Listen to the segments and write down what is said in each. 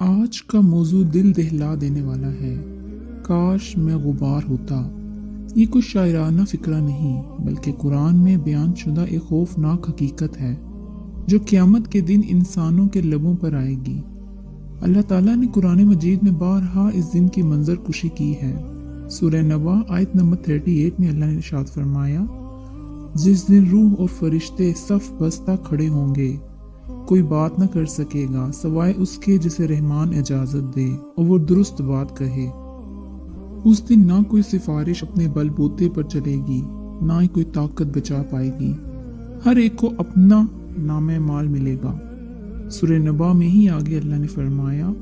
आज का मौजू दिल दहला देने वाला है। काश मैं गुबार होता। ये कुछ शायराना फिक्रा नहीं बल्कि कुरान में बयान शुदा एक खौफनाक हकीकत है जो क़यामत के दिन इंसानों के लबों पर आएगी। अल्लाह ताला ने कुरान मजीद में बारहा इस दिन की मंजर कुशी की है। सूरह नबा आयत नंबर 38 में अल्लाह ने इरशाद फरमाया, जिस दिन रूह और फरिश्ते सफ बस्ता खड़े होंगे, कोई बात न कर सकेगा सवाए उसके जिसे रहमान इजाजत दे और वो दुरुस्त बात कहे। उस दिन ना कोई सिफारिश अपने बलबूते पर चलेगी, ना ही कोई ताकत बचा पाएगी। हर एक को अपना नामे माल मिलेगा। सूरह नबा में ही आगे अल्लाह ने फरमाया,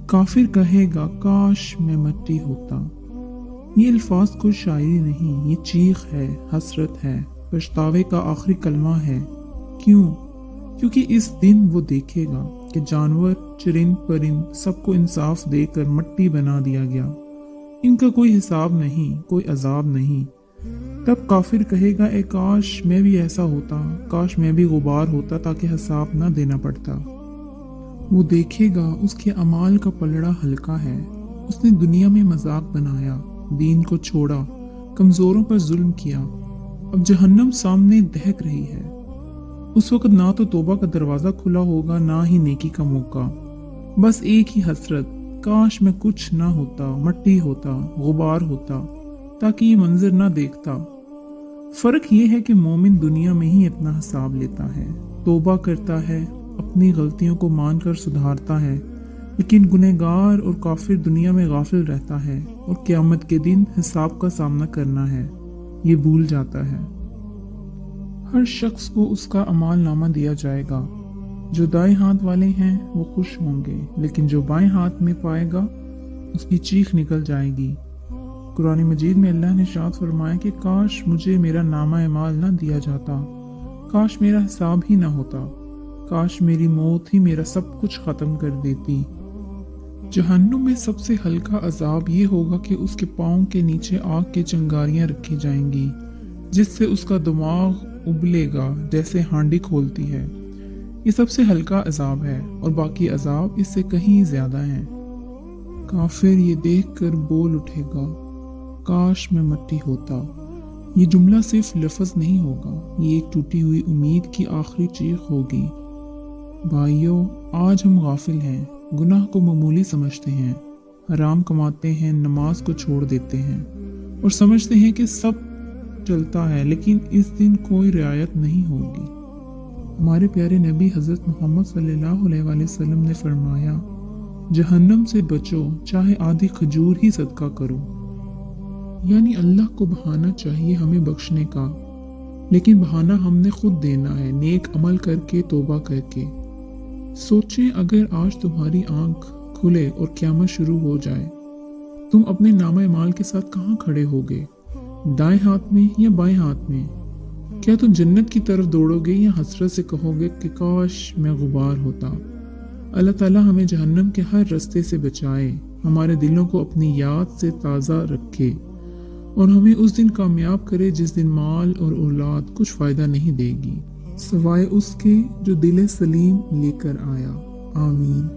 काफिर कहेगा काश मैं मट्टी होता। ये अल्फाज कोई शायरी नहीं, ये चीख है, हसरत है, पछतावे का आखिरी कलमा है। क्यों? क्योंकि इस दिन वो देखेगा कि जानवर, चरिंद परिंद सबको इंसाफ देकर मट्टी बना दिया गया। इनका कोई हिसाब नहीं, कोई अजाब नहीं। तब काफिर कहेगा, ए काश मैं भी ऐसा होता, काश मैं भी गुबार होता ताकि हिसाब ना देना पड़ता। वो देखेगा उसके अमाल का पलड़ा हल्का है। उसने दुनिया में मजाक बनाया, दीन को छोड़ा, कमजोरों पर जुल्म किया। अब जहन्नम सामने दहक रही है। उस वक्त ना तो तौबा का दरवाजा खुला होगा, ना ही नेकी का मौका। बस एक ही हसरत, काश मैं कुछ ना होता, मट्टी होता, गुबार होता, ताकि ये मंजर ना देखता। फर्क ये है कि मोमिन दुनिया में ही अपना हिसाब लेता है, तौबा करता है, अपनी गलतियों को मानकर सुधारता है। लेकिन गुनहगार और काफिर दुनिया में गाफिल रहता है और क़यामत के दिन हिसाब का सामना करना है, ये भूल जाता है। हर शख्स को उसका अमाल नामा दिया जाएगा। जो दाएं हाथ वाले हैं वो खुश होंगे, लेकिन जो बाएं हाथ में पाएगा उसकी चीख निकल जाएगी। कुरान मजीद में अल्लाह ने इरशाद फरमाया कि काश मुझे मेरा नामा अमाल ना दिया जाता, काश मेरा हिसाब ही ना होता, काश मेरी मौत ही मेरा सब कुछ खत्म कर देती। जहन्नुम में सबसे हल्का अजाब ये होगा कि उसके पाँव के नीचे आग की चिंगारियां रखी जाएंगी, जिससे उसका दिमाग उबलेगा जैसे हांडी खोलती है। ये सबसे हल्का अजाब है और बाकी अजाब इससे कहीं ज्यादा हैं। काफिर ये देखकर बोल उठेगा, काश मैं मट्टी होता। ये जुमला सिर्फ लफ्ज नहीं होगा, ये एक टूटी हुई उम्मीद की आखिरी चीख होगी। भाइयों, आज हम गाफिल हैं, गुनाह को मामूली समझते हैं, हराम कमाते हैं, नमाज को छोड़ देते हैं और समझते हैं कि सब चलता है, लेकिन इस दिन कोई रियायत नहीं होगी। हमारे प्यारे नबी हजरत मोहम्मद सल्लल्लाहु अलैहि वसल्लम ने फरमाया, जहन्नम से बचो चाहे आधी खजूर ही सदका करो। यानी अल्लाह को बहाना चाहिए हमें बख्शने का, लेकिन बहाना हमने खुद देना है, नेक अमल करके, तौबा करके। सोचें अगर आज तुम्हारी आंख खुले और क़यामत शुरू हो जाए, तुम अपने नामा माल के साथ कहाँ खड़े होगे? दाएं हाथ में या बाएं हाथ में? क्या तुम जन्नत की तरफ दौड़ोगे या हसरत से कहोगे कि काश मैं गुबार होता? अल्लाह ताला हमें जहन्नम के हर रास्ते से बचाए, हमारे दिलों को अपनी याद से ताज़ा रखे और हमें उस दिन कामयाब करे जिस दिन माल और औलाद कुछ फ़ायदा नहीं देगी, सिवाय उसके जो दिल सलीम लेकर आया। आमीन।